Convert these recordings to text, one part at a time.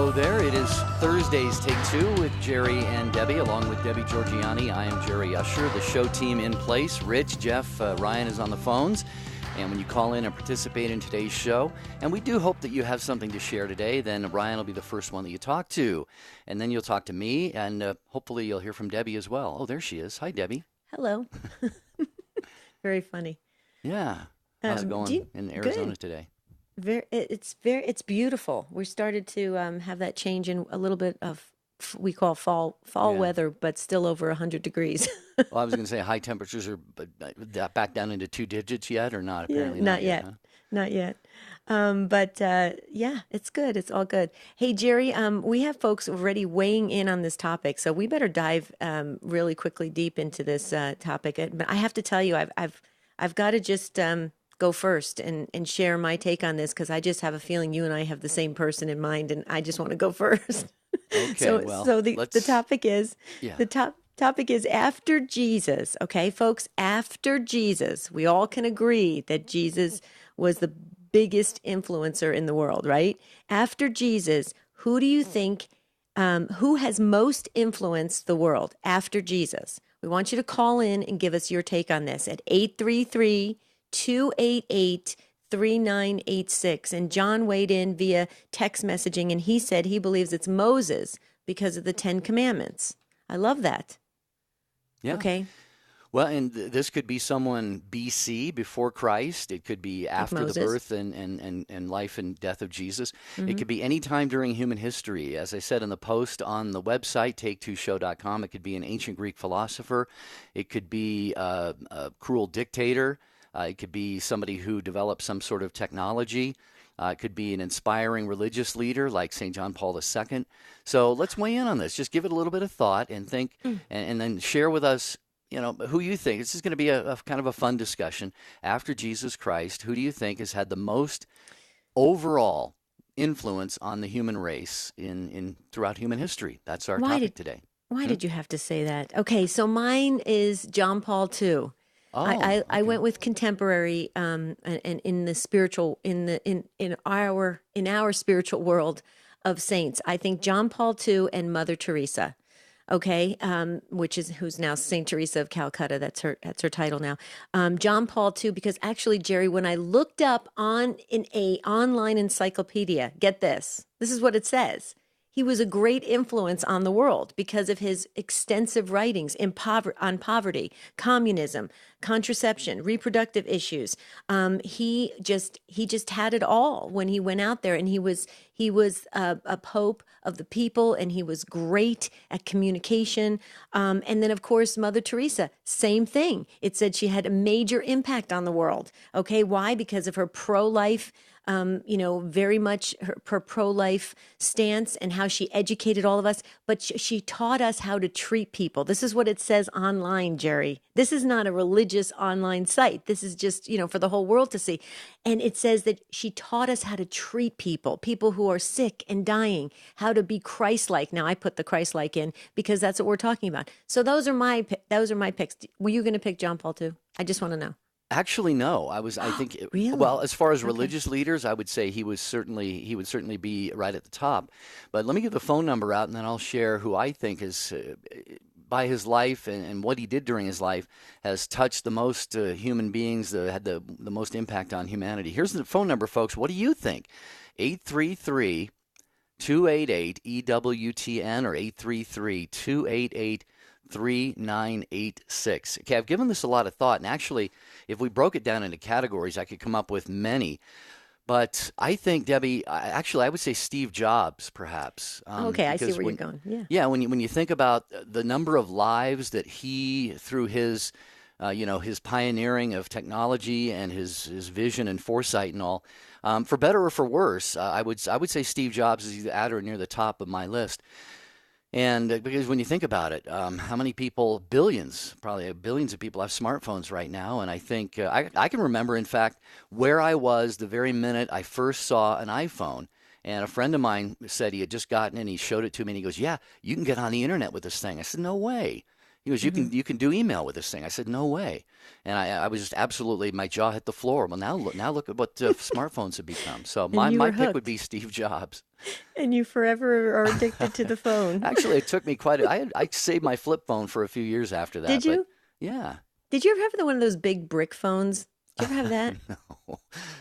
Hello there. It is Thursday's Take Two with Jerry and Debbie, along with Debbie Georgiani. I am Jerry Usher, the show team in place. Rich, Jeff, Ryan is on the phones. And when you call in and participate in today's show, and we do hope that you have something to share today, then Ryan will be the first one that you talk to. And then you'll talk to me, and hopefully you'll hear from Debbie as well. Oh, there she is. Hi, Debbie. Hello. Very funny. Yeah. How's it going in Arizona today? It's beautiful. We started to have that change in a little bit of we call fall weather, but still over 100 degrees. Well, I was going to say high temperatures are back down into 2 digits yet, or not? Apparently, not yet. Huh? Not yet. But it's good. It's all good. Hey, Jerry, we have folks already weighing in on this topic, so we better dive really quickly deep into this topic. But I have to tell you, I've got to just go first and share my take on this, because I just have a feeling you and I have the same person in mind, and I just want to go first. Okay, so the topic is topic is after Jesus. Okay, folks, after Jesus, we all can agree that Jesus was the biggest influencer in the world, right? After Jesus, who do you think who has most influenced the world after Jesus? We want you to call in and give us your take on this at 833-288-3986. And John weighed in via text messaging, and he said he believes it's Moses because of the 10 Commandments. I love that. Yeah. Okay. Well, and this could be someone BC, before Christ. It could be after the birth and life and death of Jesus. Mm-hmm. It could be any time during human history. As I said in the post on the website, take2show.com, it could be an ancient Greek philosopher. It could be a cruel dictator. It could be somebody who developed some sort of technology. It could be an inspiring religious leader like St. John Paul II. So let's weigh in on this. Just give it a little bit of thought and think, and then share with us, who you think. This is going to be a kind of a fun discussion. After Jesus Christ, who do you think has had the most overall influence on the human race in throughout human history? That's our topic today. Why did you have to say that? Okay, so mine is John Paul II. Oh, I went with contemporary, and in the spiritual, in our spiritual world of saints. I think John Paul II and Mother Teresa. Okay, who's now Saint Teresa of Calcutta. That's her title now. John Paul II, because actually, Jerry, when I looked up in a online encyclopedia, get this. This is what it says. He was a great influence on the world because of his extensive writings on poverty, communism, contraception, reproductive issues. He just had it all when he went out there, and he was a pope of the people, and he was great at communication. And then, of course, Mother Teresa, same thing. It said she had a major impact on the world. Okay, why? Because of her pro-life. Very much her pro-life stance and how she educated all of us. But she taught us how to treat people. This is what it says online, Jerry. This is not a religious online site. This is just, for the whole world to see. And it says that she taught us how to treat people who are sick and dying, how to be Christ-like. Now, I put the Christ-like in because that's what we're talking about. So those are my picks. Were you going to pick John Paul II? I just want to know. Actually, no. I think. Really? Well, as far as religious leaders, I would say he would certainly be right at the top. But let me give the phone number out, and then I'll share who I think is, by his life and what he did during his life, has touched the most human beings, had the most impact on humanity. Here's the phone number, folks. What do you think? 833-288-EWTN or 833-288-3986. Okay, I've given this a lot of thought, and actually, if we broke it down into categories, I could come up with many. But I think, Debbie, I would say Steve Jobs, perhaps. Okay, I see where you're going. Yeah. Yeah, when you think about the number of lives that he, through his pioneering of technology and his vision and foresight and all, for better or for worse, I would say Steve Jobs is either at or near the top of my list. And because when you think about it, how many people, probably billions of people have smartphones right now. And I think I can remember, in fact, where I was the very minute I first saw an iPhone. And a friend of mine said he had just gotten it, and he showed it to me, and he goes, "Yeah, you can get on the internet with this thing." I said, "No way." He goes, you can do email with this thing. I said, no way. And I was just absolutely, my jaw hit the floor. Well, now look at what smartphones have become. So my pick would be Steve Jobs. And you forever are addicted to the phone. Actually, it took me I saved my flip phone for a few years after that. Did you? Yeah. Did you ever have one of those big brick phones? Did you ever have that? No.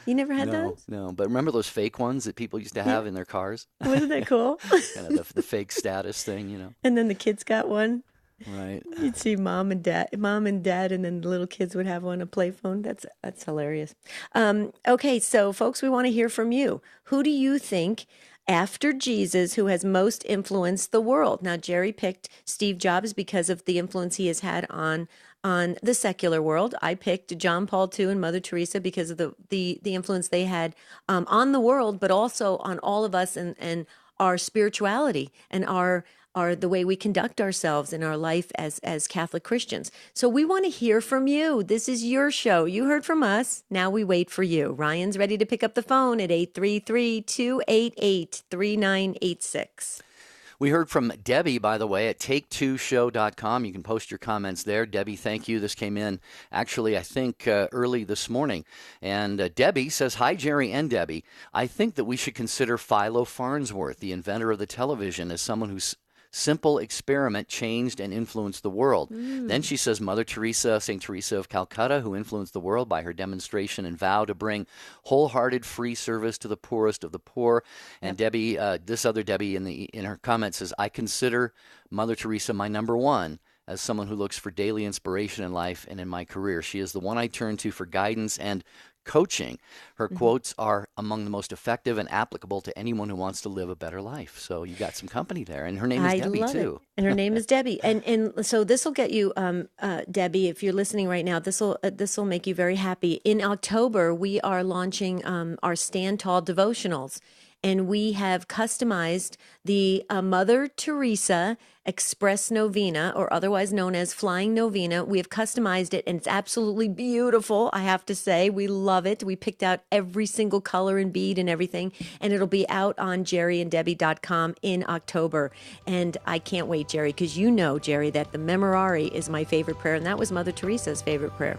You never had those? No, but remember those fake ones that people used to have in their cars? Wasn't that cool? Kind of the fake status thing, you know. And then the kids got one. Right. You'd see mom and dad, and then the little kids would have one, a play phone. That's hilarious. Okay, so folks, we want to hear from you. Who do you think, after Jesus, who has most influenced the world? Now, Jerry picked Steve Jobs because of the influence he has had on the secular world. I picked John Paul II and Mother Teresa because of the influence they had on the world, but also on all of us and our spirituality and our the way we conduct ourselves in our life as Catholic Christians. So we want to hear from you. This is your show. You heard from us. Now we wait for you. Ryan's ready to pick up the phone at 833-288-3986. We heard from Debbie, by the way, at take2show.com. You can post your comments there. Debbie, thank you. This came in, actually, I think, early this morning. And Debbie says, hi, Jerry and Debbie. I think that we should consider Philo Farnsworth, the inventor of the television, as someone who's simple experiment changed and influenced the world. Then she says Mother Teresa, St. Teresa of Calcutta, who influenced the world by her demonstration and vow to bring wholehearted free service to the poorest of the poor. And Debbie, this other Debbie in her comments says, I consider Mother Teresa my number one as someone who looks for daily inspiration in life and in my career. She is the one I turn to for guidance and coaching. Her quotes are among the most effective and applicable to anyone who wants to live a better life. So you got some company there, and her name is Debbie too. And her name is Debbie. And so this will get you, Debbie, if you're listening right now, this will make you very happy. In October, we are launching our Stand Tall devotionals. And we have customized the Mother Teresa Express Novena, or otherwise known as Flying Novena. We have customized it, and it's absolutely beautiful, I have to say. We love it. We picked out every single color and bead and everything, and it'll be out on jerryanddebbie.com in October. And I can't wait, Jerry, because you know, Jerry, that the Memorare is my favorite prayer, and that was Mother Teresa's favorite prayer.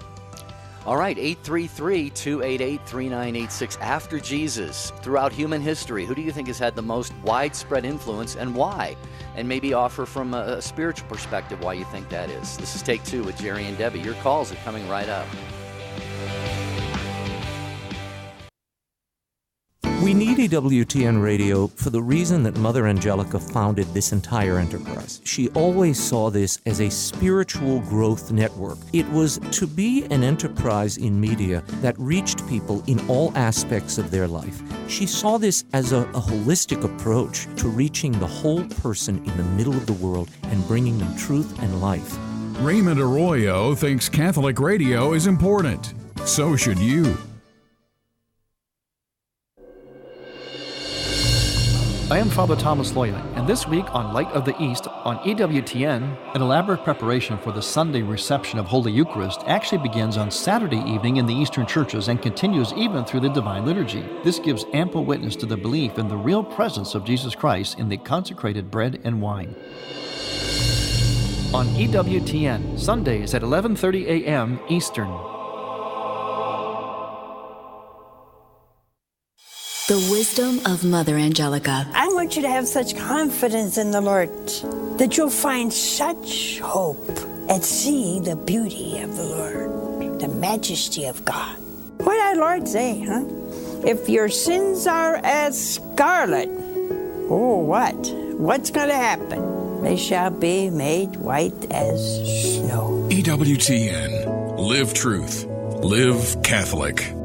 All right, 833-288-3986. After Jesus, throughout human history, who do you think has had the most widespread influence and why? And maybe offer from a spiritual perspective why you think that is. This is Take Two with Jerry and Debbie. Your calls are coming right up. We need EWTN Radio for the reason that Mother Angelica founded this entire enterprise. She always saw this as a spiritual growth network. It was to be an enterprise in media that reached people in all aspects of their life. She saw this as a holistic approach to reaching the whole person in the middle of the world and bringing them truth and life. Raymond Arroyo thinks Catholic radio is important. So should you. I am Father Thomas Loya, and this week on Light of the East on EWTN, an elaborate preparation for the Sunday reception of Holy Eucharist actually begins on Saturday evening in the Eastern churches and continues even through the Divine Liturgy. This gives ample witness to the belief in the real presence of Jesus Christ in the consecrated bread and wine. On EWTN, Sundays at 11:30 a.m. Eastern. The wisdom of Mother Angelica. I want you to have such confidence in the Lord that you'll find such hope at seeing the beauty of the Lord, the majesty of God. What did our Lord say, huh? If your sins are as scarlet, oh, what? What's going to happen? They shall be made white as snow. EWTN. Live truth. Live Catholic.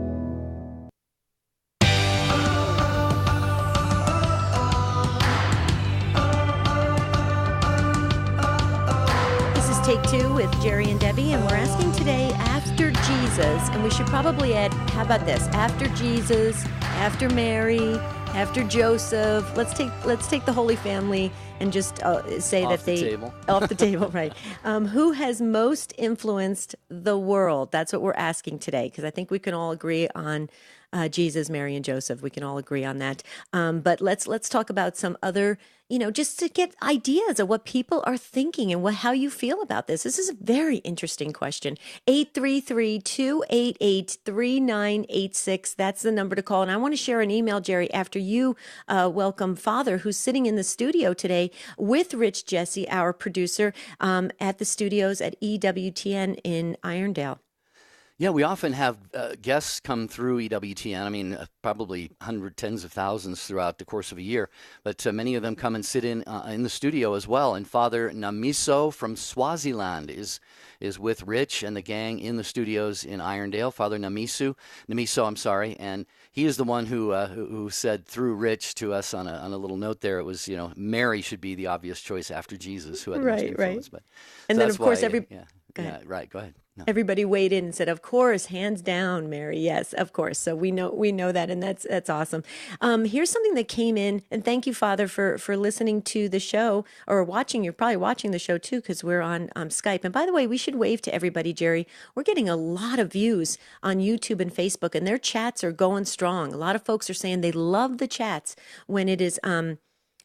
Take Two with Jerry and Debbie, and we're asking today, after Jesus, and we should probably add, how about this? After Jesus, after Mary, after Joseph. Let's take the Holy Family and just say off that they table. Off the table, right? Who has most influenced the world? That's what we're asking today, because I think we can all agree on Jesus, Mary, and Joseph. We can all agree on that. But let's talk about some other, just to get ideas of what people are thinking and how you feel about this. This is a very interesting question. 833-288-3986. That's the number to call. And I want to share an email, Jerry, after you welcome Father, who's sitting in the studio today with Rich Jesse, our producer, at the studios at EWTN in Irondale. Yeah, we often have guests come through EWTN. I mean, probably tens of thousands throughout the course of a year, but many of them come and sit in the studio as well. And Father Namiso from Swaziland is with Rich and the gang in the studios in Irondale. Father Namiso, I'm sorry, and he is the one who said through Rich to us on a little note there. It was Mary should be the obvious choice after Jesus, who had the most influence. Right. But and then of course Go ahead. No. Everybody weighed in and said, "Of course, hands down, Mary." Yes, of course. So we know that, and that's awesome. Here's something that came in, and thank you, Father, for listening to the show or watching. You're probably watching the show too because we're on Skype. And by the way, we should wave to everybody, Jerry. We're getting a lot of views on YouTube and Facebook, and their chats are going strong. A lot of folks are saying they love the chats when it is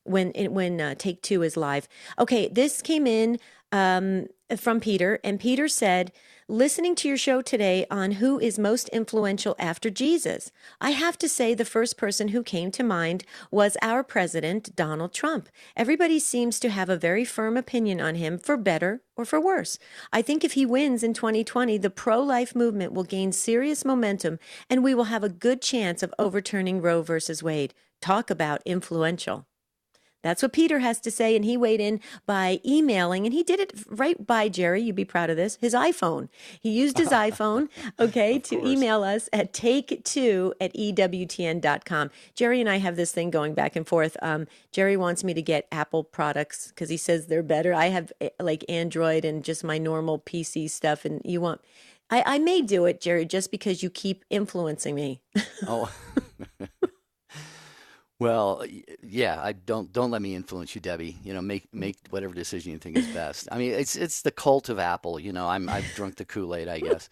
when Take Two is live. Okay, this came in from Peter, and Peter said, listening to your show today on who is most influential after Jesus, I have to say the first person who came to mind was our president, Donald Trump. Everybody seems to have a very firm opinion on him, for better or for worse. I think if he wins in 2020, the pro-life movement will gain serious momentum, and we will have a good chance of overturning Roe versus Wade. Talk about influential. That's what Peter has to say, and he weighed in by emailing, and he did it right by, Jerry, you'd be proud of this, his iPhone. He used his iPhone, to email us at take2@ewtn.com. Jerry and I have this thing going back and forth. Jerry wants me to get Apple products because he says they're better. I have like Android and just my normal PC stuff, and you want... I may do it, Jerry, just because you keep influencing me. Oh. Well, yeah, I don't let me influence you, Debbie. Make whatever decision you think is best. I mean, it's the cult of Apple. I've drunk the Kool-Aid, I guess.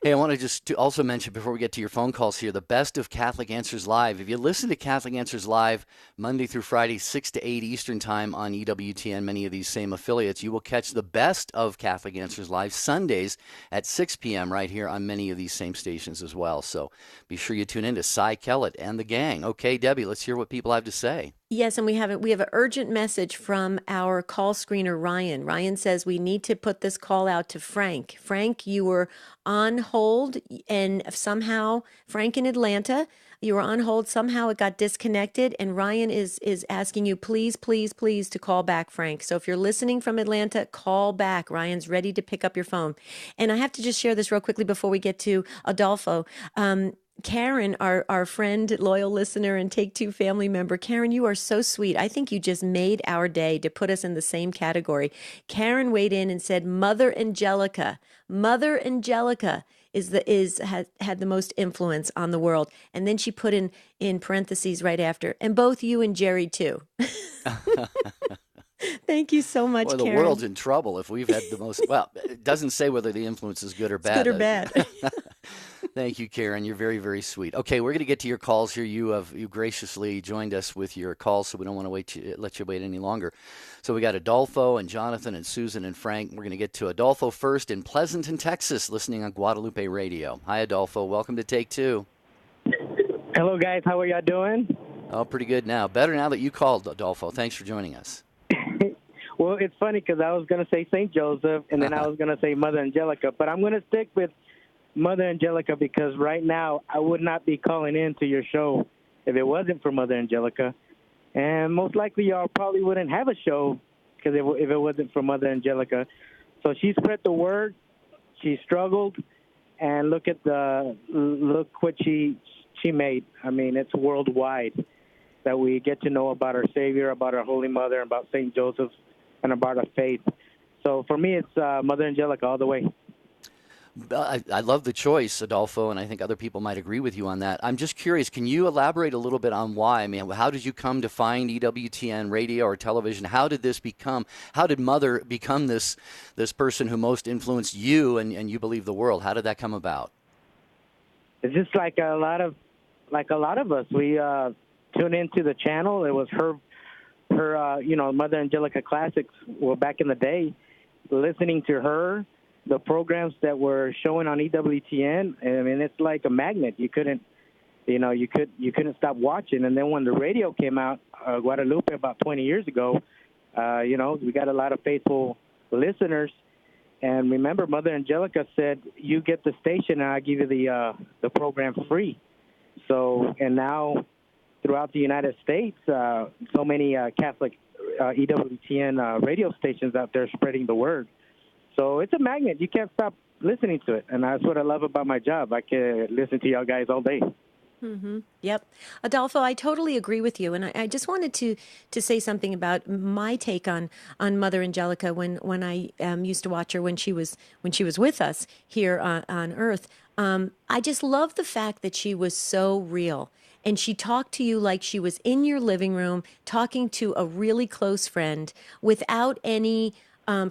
Hey, I want to just also mention before we get to your phone calls here, the best of Catholic Answers Live. If you listen to Catholic Answers Live Monday through Friday, 6 to 8 Eastern Time on EWTN, many of these same affiliates, you will catch the best of Catholic Answers Live Sundays at 6 p.m. right here on many of these same stations as well. So be sure you tune in to Cy Kellett and the gang. Okay, Debbie, let's hear what people have to say. Yes, and we have an urgent message from our call screener, Ryan. Ryan says we need to put this call out to Frank. Frank, you were on hold, and somehow, Frank in Atlanta, you were on hold. Somehow it got disconnected, and Ryan is asking you, please, please, please, to call back, Frank. So if you're listening from Atlanta, call back. Ryan's ready to pick up your phone. And I have to just share this real quickly before we get to Adolfo. Karen, our friend, loyal listener, and Take Two family member. Karen, you are so sweet. I think you just made our day to put us in the same category. Karen weighed in and said, Mother Angelica. Mother Angelica had the most influence on the world. And then she put in parentheses right after, and both you and Jerry too. Thank you so much, Karen. Well, the world's in trouble if we've had the most. Well, it doesn't say whether the influence is good or bad. Good or bad. Thank you, Karen. You're very, very sweet. Okay, we're going to get to your calls here. You graciously joined us with your calls, so we don't want to let you wait any longer. So we got Adolfo and Jonathan and Susan and Frank. We're going to get to Adolfo first in Pleasanton, Texas, listening on Guadalupe Radio. Hi, Adolfo. Welcome to Take Two. Hello, guys. How are y'all doing? Oh, pretty good now. Better now that you called, Adolfo. Thanks for joining us. Well, it's funny because I was going to say St. Joseph, and then I was going to say Mother Angelica, but I'm going to stick with Mother Angelica because right now I would not be calling in to your show if it wasn't for Mother Angelica. And most likely y'all probably wouldn't have a show because if it wasn't for Mother Angelica. So she spread the word, she struggled, and look what she made. I mean, it's worldwide that we get to know about our Savior, about our Holy Mother, about St. Joseph, and about our faith. So for me, it's Mother Angelica all the way. I love the choice, Adolfo, and I think other people might agree with you on that. I'm just curious, can you elaborate a little bit on why? I mean, how did you come to find EWTN radio or television? How did Mother become this person who most influenced you and you believe the world? How did that come about? It's just like a lot of like a lot of us, we tuned into the channel. It was her Mother Angelica Classics. Well, back in the day, listening to her, the programs that were showing on EWTN. I mean, it's like a magnet. You couldn't stop watching. And then when the radio came out, Guadalupe, about 20 years ago, we got a lot of faithful listeners. And remember, Mother Angelica said, "You get the station, and I give you the program free." So, and now throughout the United States, so many Catholic EWTN radio stations out there spreading the word. So it's a magnet. You can't stop listening to it, and that's what I love about my job. I can listen to y'all guys all day. Mm-hmm. Yep. Adolfo, I totally agree with you. And I just wanted to say something about my take on Mother Angelica when I used to watch her when she was with us here on Earth. I just love the fact that she was so real. And she talked to you like she was in your living room, talking to a really close friend without any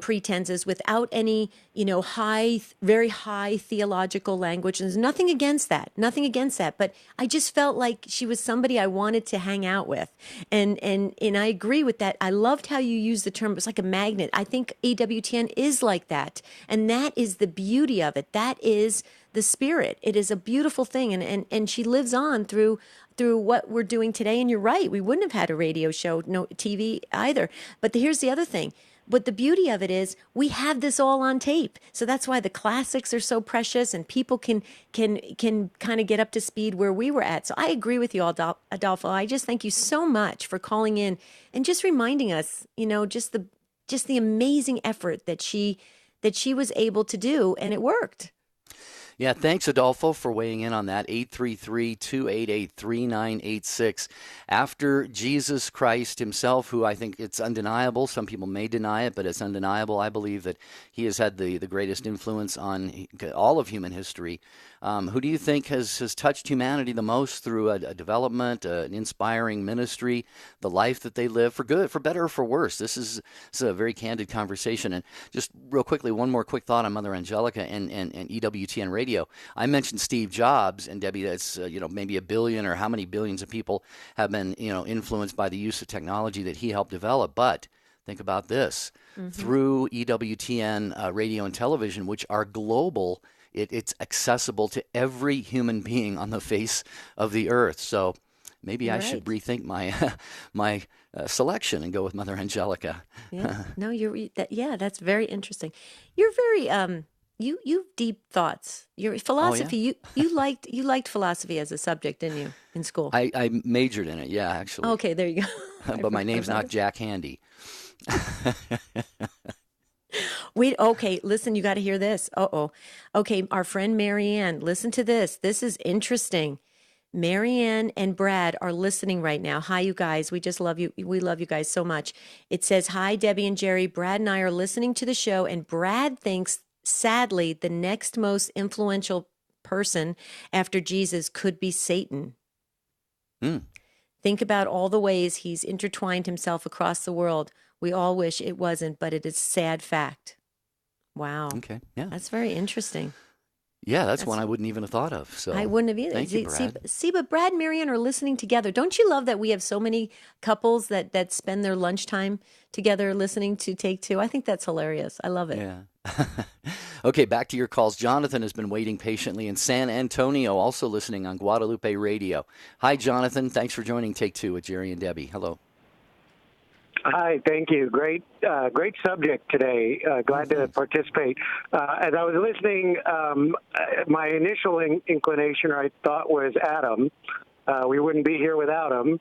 pretenses, without any, very high theological language. And there's nothing against that. But I just felt like she was somebody I wanted to hang out with. And I agree with that. I loved how you used the term. It was like a magnet. I think EWTN is like that. And that is the beauty of it. That is the spirit. It is a beautiful thing. And she lives on through what we're doing today. And you're right. We wouldn't have had a radio show, no TV either. But here's the other thing. But the beauty of it is we have this all on tape. So that's why the classics are so precious and people can kind of get up to speed where we were at. So I agree with you, Adolfo. I just thank you so much for calling in and just reminding us, just the amazing effort that she was able to do, and it worked. Yeah, thanks, Adolfo, for weighing in on that. 833-288-3986. After Jesus Christ himself, who I think it's undeniable, some people may deny it, but it's undeniable, I believe that he has had the greatest influence on all of human history. Who do you think has touched humanity the most through a development, an inspiring ministry, the life that they live, for good, for better or for worse? This is a very candid conversation. And just real quickly, one more quick thought on Mother Angelica and EWTN Radio. I mentioned Steve Jobs, and Debbie, that's maybe a billion or how many billions of people have been influenced by the use of technology that he helped develop. But think about this. Mm-hmm. Through EWTN radio and television, which are global, it's accessible to every human being on the face of the earth. So maybe I should rethink my selection and go with Mother Angelica. Yeah, no, that's very interesting. You're very you deep thoughts. Your philosophy. Oh, yeah? You liked philosophy as a subject, didn't you, in school? I majored in it. Yeah, actually. Okay, there you go. But my name's not Jack Handy. Wait, okay, listen, you got to hear this. Okay, our friend Marianne, listen to this. This is interesting. Marianne and Brad are listening right now. Hi, you guys. We just love you. We love you guys so much. It says, "Hi, Debbie and Jerry. Brad and I are listening to the show, and Brad thinks, sadly, the next most influential person after Jesus could be Satan. Think about all the ways he's intertwined himself across the world. We all wish it wasn't, but it is a sad fact." Wow. Okay. Yeah. That's very interesting. Yeah, that's one I wouldn't even have thought of. So I wouldn't have either. Thank you, Brad. See, but Brad and Marianne are listening together. Don't you love that we have so many couples that spend their lunchtime together listening to Take Two? I think that's hilarious. I love it. Yeah. Okay, back to your calls. Jonathan has been waiting patiently in San Antonio, also listening on Guadalupe Radio. Hi, Jonathan. Thanks for joining Take Two with Jerry and Debbie. Hello. Hi, thank you. Great subject today. Glad to participate. As I was listening, my initial inclination, I thought, was Adam. We wouldn't be here without him.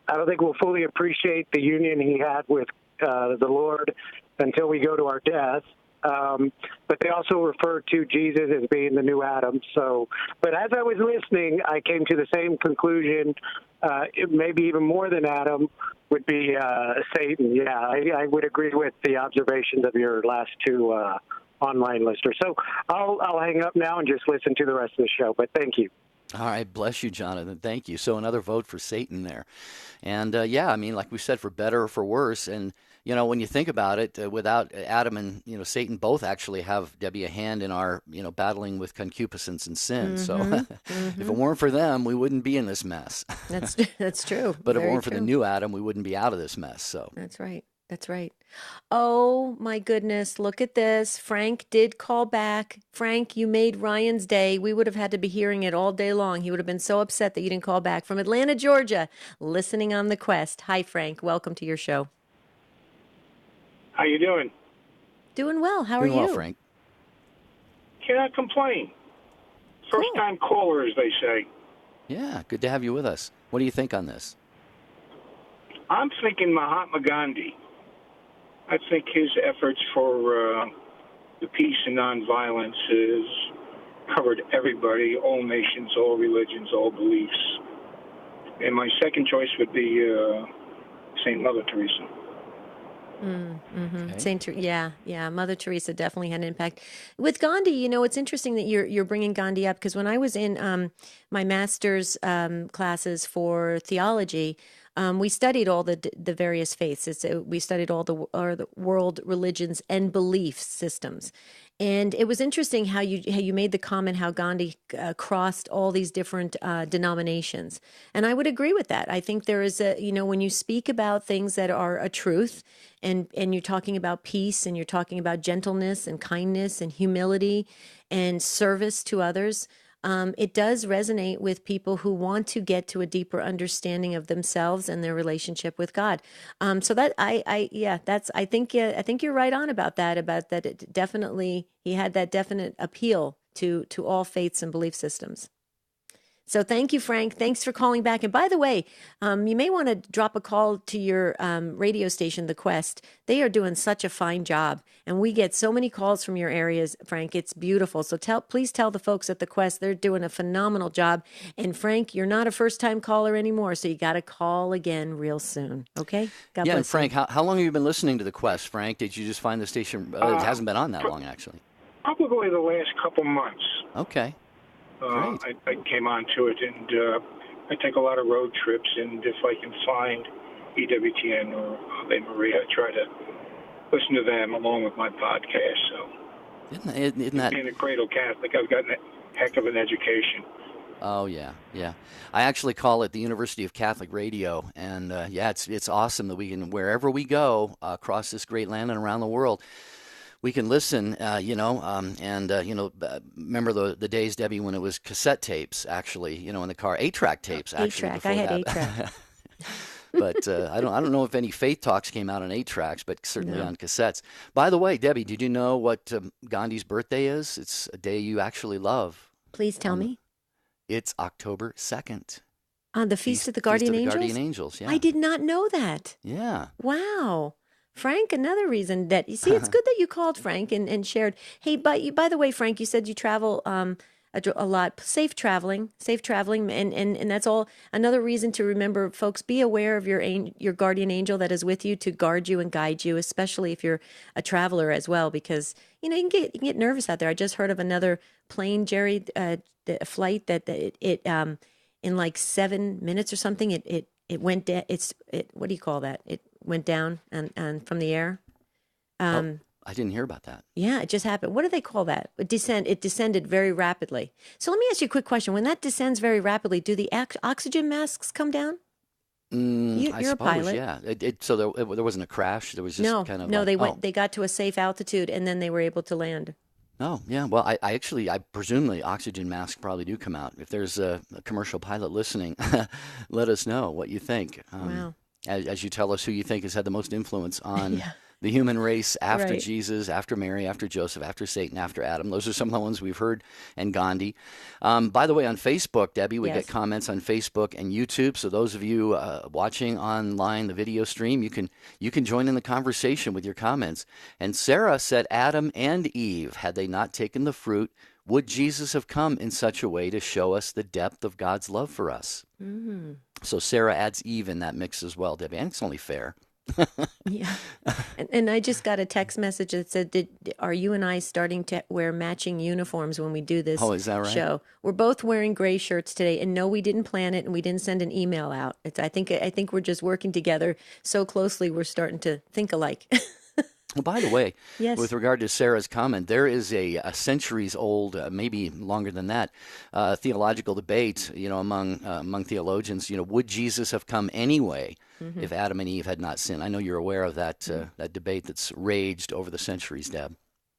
I don't think we'll fully appreciate the union he had with the Lord until we go to our death. But they also refer to Jesus as being the new Adam. But as I was listening, I came to the same conclusion. Maybe even more than Adam would be Satan. Yeah, I would agree with the observations of your last two online listeners. So I'll hang up now and just listen to the rest of the show. But thank you. All right, bless you, Jonathan. Thank you. So another vote for Satan there. And yeah, I mean, like we said, for better or for worse. And, when you think about it, without Adam and, Satan both actually have, Debbie, a hand in our, battling with concupiscence and sin. So if it weren't for them, we wouldn't be in this mess. That's true. But if it Very weren't for the true. new Adam, we wouldn't be out of this mess. So That's right. That's right. Oh my goodness. Look at this. Frank did call back. Frank, you made Ryan's day. We would have had to be hearing it all day long. He would have been so upset that you didn't call back. From Atlanta, Georgia, listening on the Quest. Hi, Frank. Welcome to your show. How you doing? Doing well. How are doing you? well, Frank. Cannot complain. First-time caller, as they say. Yeah, good to have you with us. What do you think on this? I'm thinking Mahatma Gandhi. I think his efforts for the peace and nonviolence has covered everybody, all nations, all religions, all beliefs. And my second choice would be St. Mother Teresa. Okay. Yeah. Mother Teresa definitely had an impact. With Gandhi, it's interesting that you're bringing Gandhi up, because when I was in my master's classes for theology, we studied all the various faiths. We studied all the world religions and belief systems. And it was interesting how you made the comment how Gandhi crossed all these different denominations. And I would agree with that. I think there is when you speak about things that are a truth, and you're talking about peace, and you're talking about gentleness and kindness and humility and service to others, it does resonate with people who want to get to a deeper understanding of themselves and their relationship with God. So that I think you're right on about that. It definitely, he had that definite appeal to all faiths and belief systems. So thank you, Frank. Thanks for calling back. And by the way, you may want to drop a call to your radio station, The Quest. They are doing such a fine job. And we get so many calls from your areas, Frank. It's beautiful. So please tell the folks at The Quest, they're doing a phenomenal job. And Frank, you're not a first-time caller anymore, so you got to call again real soon. Okay? God bless and Frank, you. how long have you been listening to The Quest, Frank? Did you just find the station? It hasn't been on that long, actually. Probably the last couple months. Okay. I came onto it, and I take a lot of road trips, and if I can find EWTN or Ave Maria, I try to listen to them along with my podcast. So, isn't that being a cradle Catholic, I've gotten a heck of an education. Oh yeah. I actually call it the University of Catholic Radio, and it's awesome that we can, wherever we go across this great land and around the world, we can listen, remember the days, Debbie, when it was cassette tapes, actually, in the car, 8-track tapes, actually. 8-track, I had 8-track. But I don't know if any Faith Talks came out on 8-tracks, but certainly on cassettes. By the way, Debbie, did you know what Gandhi's birthday is? It's a day you actually love. Please tell me. It's October 2nd. On the Feast of the Guardian Angels? Guardian Angels, yeah. I did not know that. Yeah. Wow. Frank, another reason that, you see, it's good that you called, Frank, and shared. Hey, by the way, Frank, you said you travel a lot. Safe traveling, and that's all. Another reason to remember, folks, be aware of your guardian angel that is with you to guard you and guide you, especially if you're a traveler as well, because, you can get nervous out there. I just heard of another plane, Jerry, a flight that it in like 7 minutes or something, it went down. What do you call that? It went down and from the air. I didn't hear about that. Yeah, it just happened. What do they call that? It descended very rapidly. So let me ask you a quick question. When that descends very rapidly, do the oxygen masks come down? You're I suppose, a pilot. Yeah. So there wasn't a crash. There was just kind of they got to a safe altitude and then they were able to land. Oh, yeah. Well, I presume the oxygen masks probably do come out. If there's a commercial pilot listening, let us know what you think. Wow. As you tell us who you think has had the most influence on the human race after Jesus, after Mary, after Joseph, after Satan, after Adam. Those are some of the ones we've heard, and Gandhi. By the way, on Facebook, Debbie, we get comments on Facebook and YouTube. So those of you watching online, the video stream, you can join in the conversation with your comments. And Sarah said, Adam and Eve, had they not taken the fruit, would Jesus have come in such a way to show us the depth of God's love for us? Mm-hmm. So Sarah adds Eve in that mix as well, Debbie. And it's only fair. Yeah. And I just got a text message that said, are you and I starting to wear matching uniforms when we do this is that right? show? We're both wearing gray shirts today. And no, we didn't plan it and we didn't send an email out. I think we're just working together so closely we're starting to think alike. Well, by the way, yes. With regard to Sarah's comment, there is a centuries-old, maybe longer than that, theological debate, among theologians. Would Jesus have come anyway if Adam and Eve had not sinned? I know you're aware of that that debate that's raged over the centuries, Deb.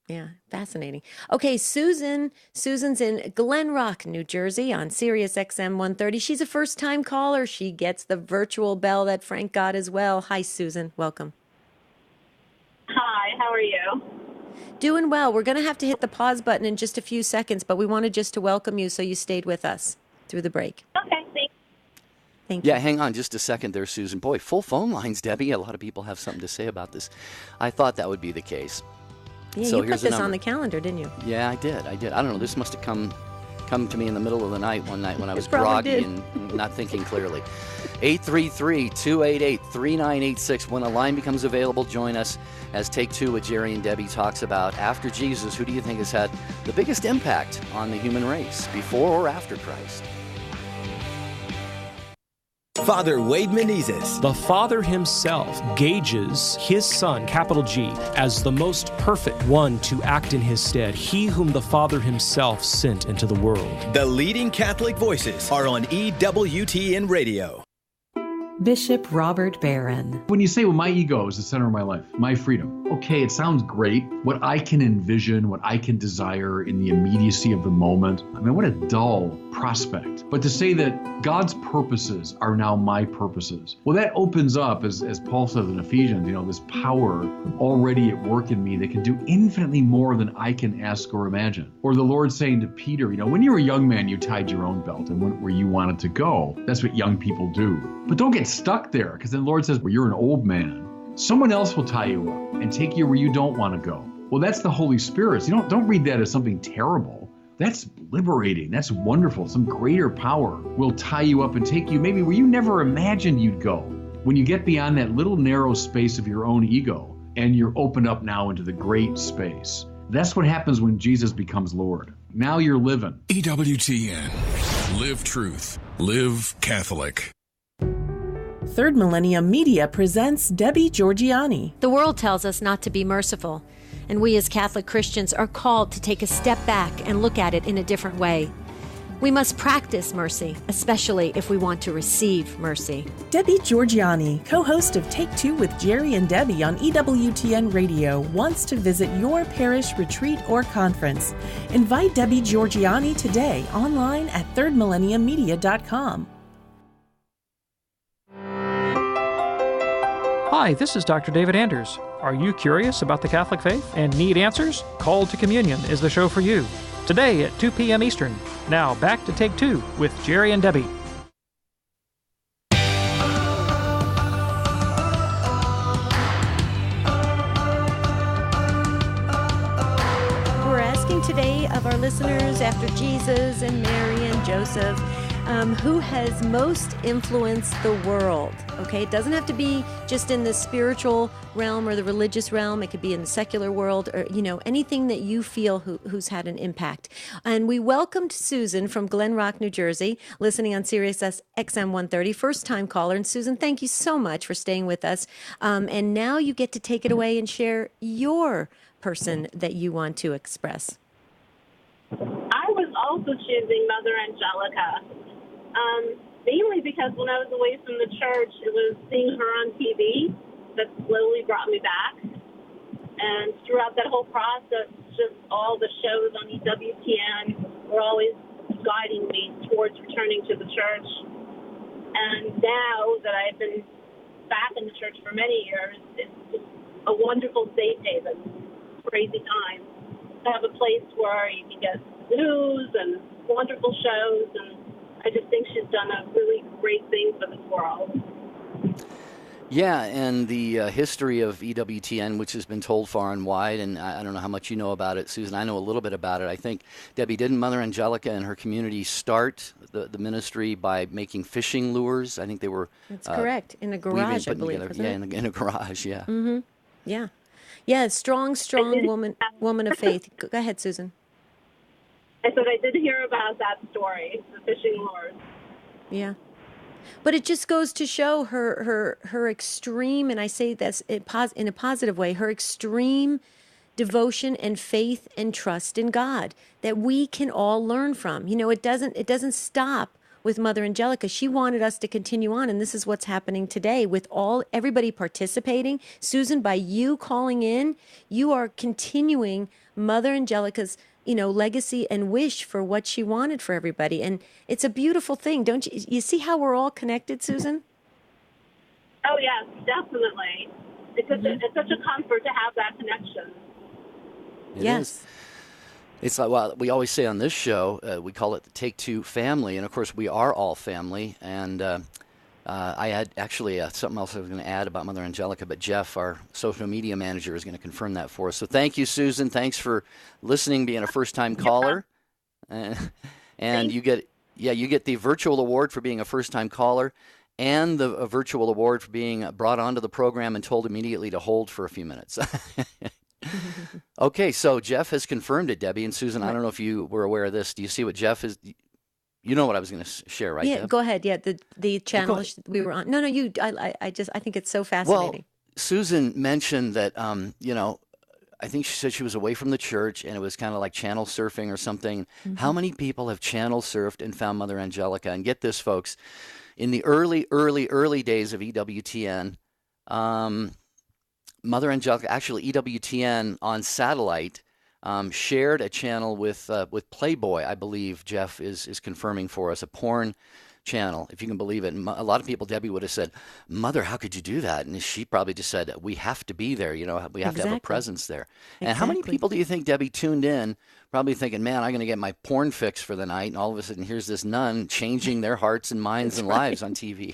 Yeah, fascinating. Okay, Susan's in Glen Rock, New Jersey on Sirius XM 130. She's a first-time caller. She gets the virtual bell that Frank got as well. Hi, Susan. Welcome. Hi, how are you? Doing well. We're going to have to hit the pause button in just a few seconds, but we wanted just to welcome you so you stayed with us through the break. Okay, Thank you. Yeah, hang on just a second there, Susan. Boy, full phone lines, Debbie. A lot of people have something to say about this. I thought that would be the case. Yeah, so you put this on the calendar, didn't you? Yeah, I did. I don't know. This must have come to me in the middle of the night one night when I was groggy and not thinking clearly. 833-288-3986. When a line becomes available, join us as Take Two with Jerry and Debbie talks about after Jesus, who do you think has had the biggest impact on the human race, before or after Christ? Father Wade Menezes. The Father himself gauges his Son, capital G, as the most perfect one to act in his stead, he whom the Father himself sent into the world. The leading Catholic voices are on EWTN Radio. Bishop Robert Barron. When you say, well, my ego is the center of my life, my freedom, okay, it sounds great. What I can envision, what I can desire in the immediacy of the moment, I mean, what a dull prospect. But to say that God's purposes are now my purposes, well, that opens up, as Paul says in Ephesians, this power already at work in me that can do infinitely more than I can ask or imagine. Or the Lord saying to Peter, when you were a young man, you tied your own belt and went where you wanted to go. That's what young people do. But don't get stuck there, because then the Lord says, well, you're an old man. Someone else will tie you up and take you where you don't want to go. Well, that's the Holy Spirit. So don't read that as something terrible. That's liberating. That's wonderful. Some greater power will tie you up and take you maybe where you never imagined you'd go. When you get beyond that little narrow space of your own ego and you're opened up now into the great space. That's what happens when Jesus becomes Lord. Now you're living. EWTN. Live truth. Live Catholic. Third Millennium Media presents Debbie Georgianni. The world tells us not to be merciful, and we as Catholic Christians are called to take a step back and look at it in a different way. We must practice mercy, especially if we want to receive mercy. Debbie Georgianni, co-host of Take Two with Jerry and Debbie on EWTN Radio, wants to visit your parish retreat or conference. Invite Debbie Georgianni today online at thirdmillenniummedia.com. Hi, this is Dr. David Anders. Are you curious about the Catholic faith and need answers? Called to Communion is the show for you. Today at 2 p.m. Eastern. Now back to Take Two with Jerry and Debbie. We're asking today of our listeners, after Jesus and Mary and Joseph, who has most influenced the world? Okay, it doesn't have to be just in the spiritual realm or the religious realm. It could be in the secular world, or anything that you feel who's had an impact. And we welcomed Susan from Glen Rock, New Jersey, listening on Sirius XM 130, first-time caller. And Susan, thank you so much for staying with us. And now you get to take it away and share your person that you want to express. I was also choosing Mother Angelica. Mainly because when I was away from the church, it was seeing her on TV that slowly brought me back. And throughout that whole process, just all the shows on EWTN were always guiding me towards returning to the church. And now that I've been back in the church for many years, it's just a wonderful safe haven. Crazy time. To have a place where you can get news and wonderful shows, and I just think she's done a really great thing for this world. Yeah, and the history of EWTN, which has been told far and wide, and I don't know how much you know about it, Susan. I know a little bit about it. I think, Debbie, didn't Mother Angelica and her community start the ministry by making fishing lures? I think they were... That's correct. In a garage, I believe, together, in a garage, yeah. Mm-hmm. Yeah. Yeah, strong woman of faith. Go ahead, Susan. I said I did hear about that story, the fishing lures. Yeah. But it just goes to show her extreme, and I say this in a positive way, her extreme devotion and faith and trust in God that we can all learn from. You know, it doesn't stop with Mother Angelica. She wanted us to continue on, and this is what's happening today with everybody participating. Susan, by you calling in, you are continuing Mother Angelica's legacy and wish for what she wanted for everybody. And it's a beautiful thing. Don't you see how we're all connected, Susan? Oh, yes, definitely. It's such a comfort to have that connection. It is. It's like, well, we always say on this show, we call it the Take Two family. And, of course, we are all family. And I had actually something else I was going to add about Mother Angelica, but Jeff, our social media manager, is going to confirm that for us. So thank you, Susan. Thanks for listening, being a first-time caller. And you get the virtual award for being a first-time caller and the virtual award for being brought onto the program and told immediately to hold for a few minutes. Okay, so Jeff has confirmed it, Debbie and Susan. I don't know if you were aware of this. Do you see what Jeff is... You know what I was going to share, right? Yeah, Deb? go ahead. Yeah, the channel we were on. No, you. I think it's so fascinating. Well, Susan mentioned that I think she said she was away from the church and it was kind of like channel surfing or something. Mm-hmm. How many people have channel surfed and found Mother Angelica? And get this, folks, in the early days of EWTN, Mother Angelica, actually EWTN on satellite. Shared a channel with Playboy, I believe Jeff is confirming for us, a porn channel, if you can believe it. And a lot of people, Debbie, would have said, Mother, how could you do that? And she probably just said, we have to be there. We have to have a presence there. And how many people do you think, Debbie, tuned in, probably thinking, man, I'm going to get my porn fix for the night. And all of a sudden, here's this nun changing their hearts and minds and lives on TV.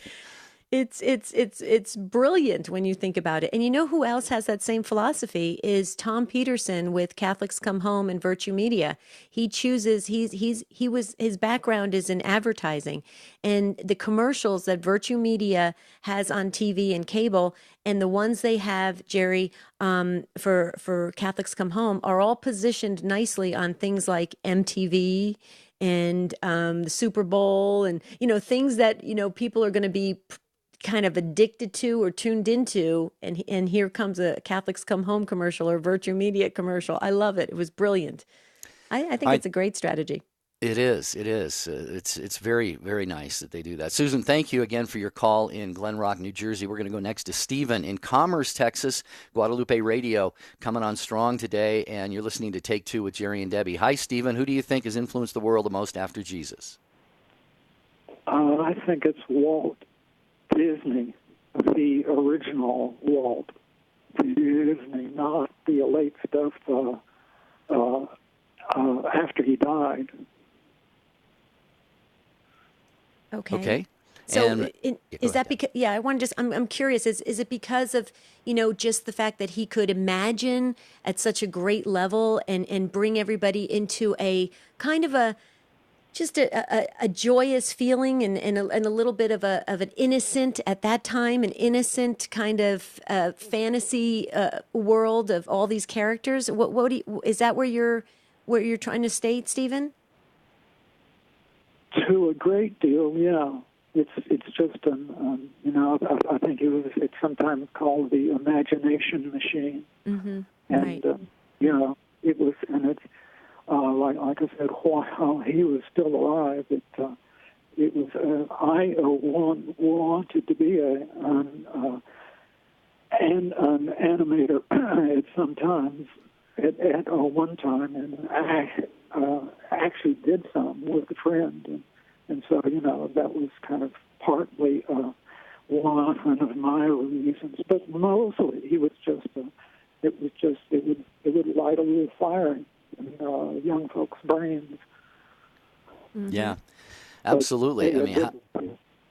It's brilliant when you think about it. And you know who else has that same philosophy is Tom Peterson with Catholics Come Home and Virtue Media. He chooses his background is in advertising, and the commercials that Virtue Media has on TV and cable and the ones they have, Jerry, for Catholics Come Home are all positioned nicely on things like MTV and the Super Bowl and things that people are going to be kind of addicted to or tuned into, and here comes a Catholics Come Home commercial or Virtue Media commercial. I love it. It was brilliant. I think it's a great strategy. It is. It's very, very nice that they do that. Susan, thank you again for your call in Glen Rock, New Jersey. We're going to go next to Stephen in Commerce, Texas. Guadalupe Radio coming on strong today, and you're listening to Take Two with Jerry and Debbie. Hi, Stephen. Who do you think has influenced the world the most after Jesus? I think it's Walt Disney, the original Walt Disney, not the late stuff after he died. Okay. So is that because? Yeah, I want to I'm curious. Is it because of just the fact that he could imagine at such a great level and bring everybody into a kind of a joyous feeling and a little bit of an innocent at that time, an innocent kind of fantasy world of all these characters? Is that where you're trying to state, Stephen? To a great deal, yeah. It's just I think it's sometimes called the imagination machine. Mm-hmm. And right. it was, and it's. Like I said, while he was still alive, it was. I wanted to be an animator at some times at one time, and I actually did some with a friend, and so that was kind of partly one of my reasons, but mostly he was just. It would light a little fire in young folks' brains. Yeah, absolutely.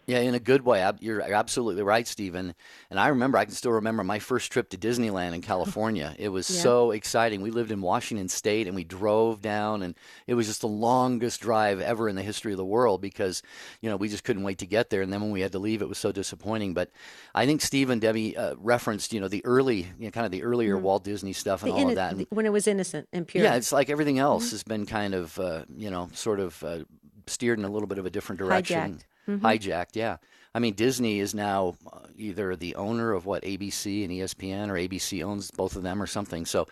Yeah, in a good way. You're absolutely right, Stephen. And I can still remember my first trip to Disneyland in California. It was Yeah. so exciting. We lived in Washington State and we drove down, and it was just the longest drive ever in the history of the world because, we just couldn't wait to get there. And then when we had to leave, it was so disappointing. But I think Stephen, Debbie referenced, the early, kind of the earlier Walt Disney stuff and all of that. And when it was innocent and pure. yeah, it's like everything else has been kind of, sort of steered in a little bit of a different direction. Hijacked, yeah. I mean, Disney is now either the owner of ABC and ESPN, or ABC owns both of them or something. So,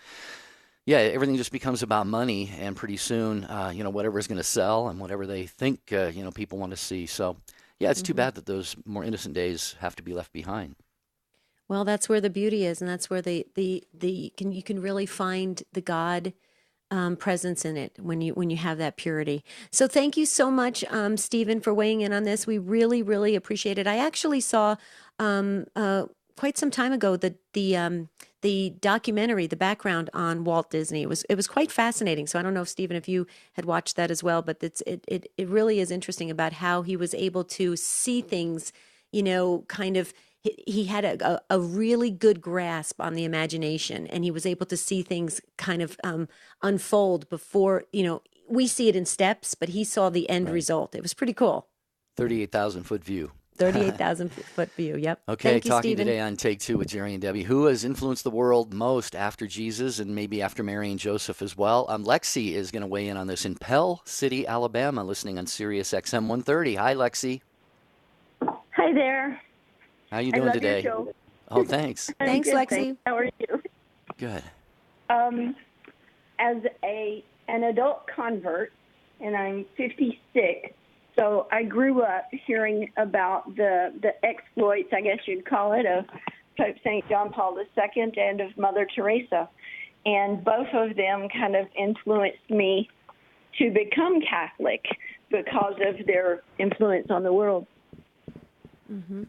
yeah, everything just becomes about money, and pretty soon, whatever's going to sell and whatever they think, people want to see. So, yeah, it's too bad that those more innocent days have to be left behind. Well, that's where the beauty is, and that's where you can really find the God presence in it when you have that purity. So thank you so much, Stephen, for weighing in on this. We really, really appreciate it. I actually saw quite some time ago the documentary, the background on Walt Disney. It was quite fascinating. So I don't know if Stephen, if you had watched that as well, but it really is interesting about how he was able to see things, kind of. He had a really good grasp on the imagination, and he was able to see things kind of unfold before, we see it in steps, but he saw the end result. It was pretty cool. 38,000-foot view. 38,000-foot view, yep. Okay, Thank you, talking Stephen. today on Take Two with Jerry and Debbie. Who has influenced the world most after Jesus and maybe after Mary and Joseph as well? Lexi is going to weigh in on this in Pell City, Alabama, listening on Sirius XM 130. Hi, Lexi. Hi there. How you doing today? Your show. Oh, thanks. Thanks, good, Lexi. Thanks. How are you? Good. As an adult convert, and I'm 56, so I grew up hearing about the exploits, I guess you'd call it, of Pope St. John Paul II and of Mother Teresa. And both of them kind of influenced me to become Catholic because of their influence on the world. Mm-hmm.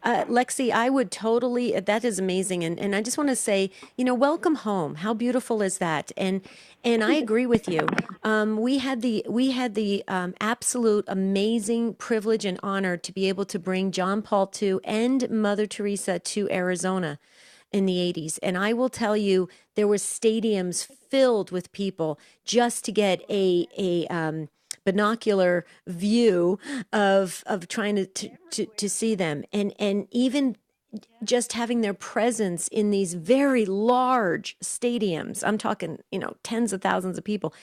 Lexi, I would totally, that is amazing. And I just want to say, welcome home. How beautiful is that? And I agree with you. We had the absolute amazing privilege and honor to be able to bring John Paul II and Mother Teresa to Arizona in the 80s. And I will tell you, there were stadiums filled with people just to get a binocular view of trying to see them, and even just having their presence in these very large stadiums. I'm talking, tens of thousands of people,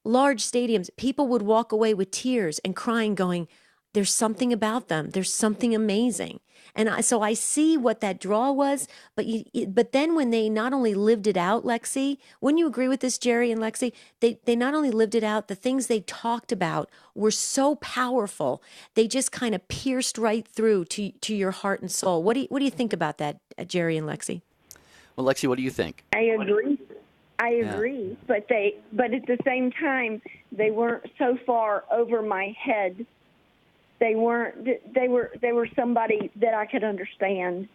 large stadiums. People would walk away with tears and crying, going, "There's something about them. There's something amazing." And so I see what that draw was, but then when they not only lived it out, Lexi, wouldn't you agree with this, Jerry and Lexi? They not only lived it out, the things they talked about were so powerful. They just kind of pierced right through to your heart and soul. What do you think about that, Jerry and Lexi? Well, Lexi, what do you think? I agree. But at the same time, they weren't so far over my head. They were somebody that I could understand.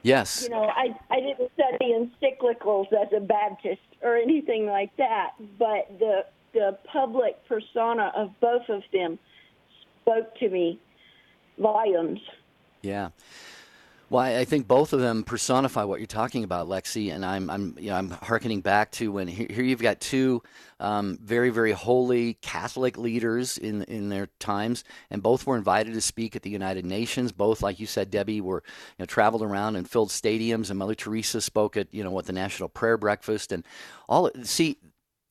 Yes. I didn't study encyclicals as a Baptist or anything like that, but the public persona of both of them spoke to me volumes. Yeah. Well, I think both of them personify what you're talking about, Lexi, and I'm hearkening back to when here you've got two very, very holy Catholic leaders in their times, and both were invited to speak at the United Nations. Both, like you said, Debbie, were traveled around and filled stadiums, and Mother Teresa spoke at the National Prayer Breakfast and all. See,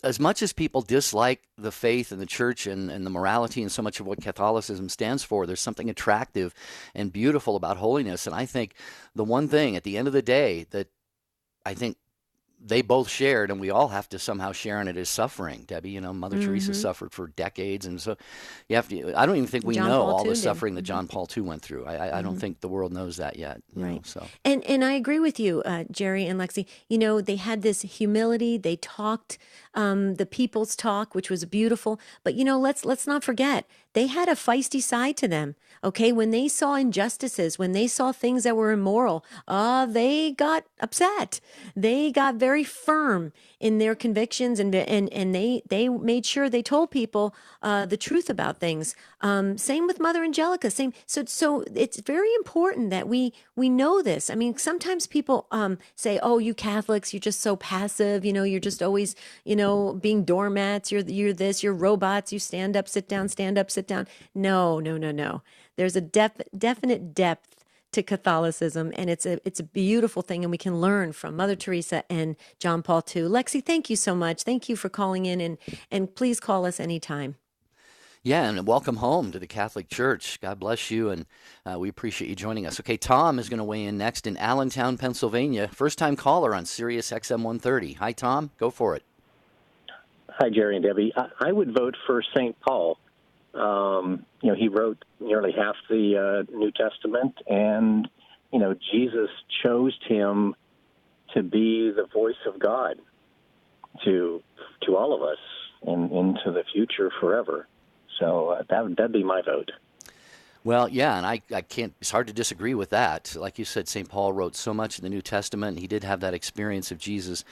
as much as people dislike the faith and the church and the morality and so much of what Catholicism stands for, there's something attractive and beautiful about holiness. And I think the one thing at the end of the day that I think they both shared, and we all have to somehow share in it, is suffering. Debbie, Mother Teresa suffered for decades, and so you have to. I don't even think we know all the suffering that John Paul II went through. I don't think the world knows that yet. Right. So. And I agree with you, Jerry and Lexi. They had this humility. They talked the people's talk, which was beautiful. But let's not forget they had a feisty side to them. Okay, when they saw injustices, when they saw things that were immoral, they got upset. They got very firm in their convictions, and they made sure they told people the truth about things. Same with Mother Angelica. Same. So it's very important that we know this. I mean, sometimes people say, "Oh, you Catholics, you're just so passive. You're just always, being doormats. You're this. You're robots. You stand up, sit down, stand up, sit down." No. There's a definite depth to Catholicism, and it's a beautiful thing, and we can learn from Mother Teresa and John Paul II. Lexi, thank you so much. Thank you for calling in, and please call us anytime. Yeah, and welcome home to the Catholic Church. God bless you, and we appreciate you joining us. Okay, Tom is going to weigh in next in Allentown, Pennsylvania. First-time caller on Sirius XM 130. Hi, Tom. Go for it. Hi, Jerry and Debbie. I would vote for St. Paul. He wrote nearly half the New Testament, and, Jesus chose him to be the voice of God to all of us and into the future forever. So that'd be my vote. Well, yeah, and I can't, it's hard to disagree with that. Like you said, St. Paul wrote so much in the New Testament, and he did have that experience of Jesus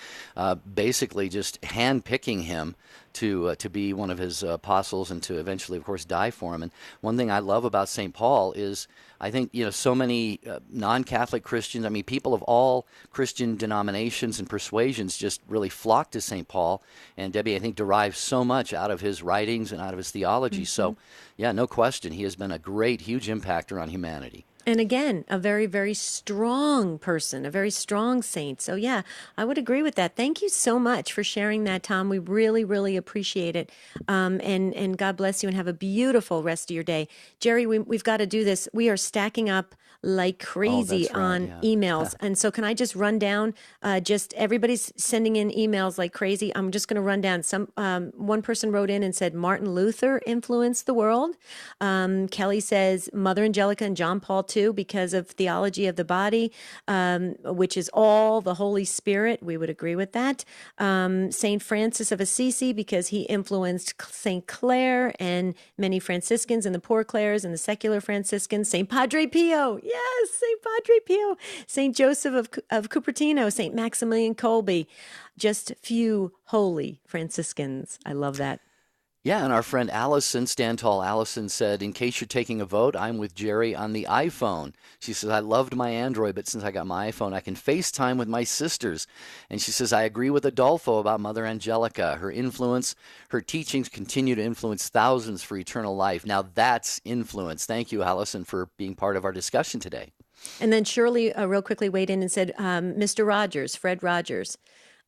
basically just hand-picking him to be one of his apostles and to eventually, of course, die for him. And one thing I love about St. Paul is I think, so many non-Catholic Christians, I mean, people of all Christian denominations and persuasions just really flock to St. Paul. And Debbie, I think, derives so much out of his writings and out of his theology. Mm-hmm. So, yeah, no question, he has been a great, huge impactor on humanity. And again, a very, very strong person, a very strong saint. So, yeah, I would agree with that. Thank you so much for sharing that, Tom. We really, really appreciate it. And God bless you and have a beautiful rest of your day. Jerry, we've got to do this. We are stacking up like crazy on emails. And so can I just run down, just everybody's sending in emails like crazy. I'm just going to run down one person wrote in and said, Martin Luther influenced the world. Kelly says Mother Angelica and John Paul II because of theology of the body, which is all the Holy Spirit. We would agree with that. St. Francis of Assisi because he influenced St. Clare and many Franciscans and the Poor Clares and the secular Franciscans. St. Padre Pio. Yes, St. Padre Pio. St. Joseph of Cupertino. St. Maximilian Kolbe. Just few holy Franciscans. I love that. Yeah, and our friend Allison, Stand Tall Allison, said, in case you're taking a vote, I'm with Jerry on the iPhone. She says, I loved my Android, but since I got my iPhone, I can FaceTime with my sisters. And she says, I agree with Adolfo about Mother Angelica. Her influence, her teachings continue to influence thousands for eternal life. Now that's influence. Thank you, Allison, for being part of our discussion today. And then Shirley real quickly weighed in and said, Mr. Rogers, Fred Rogers.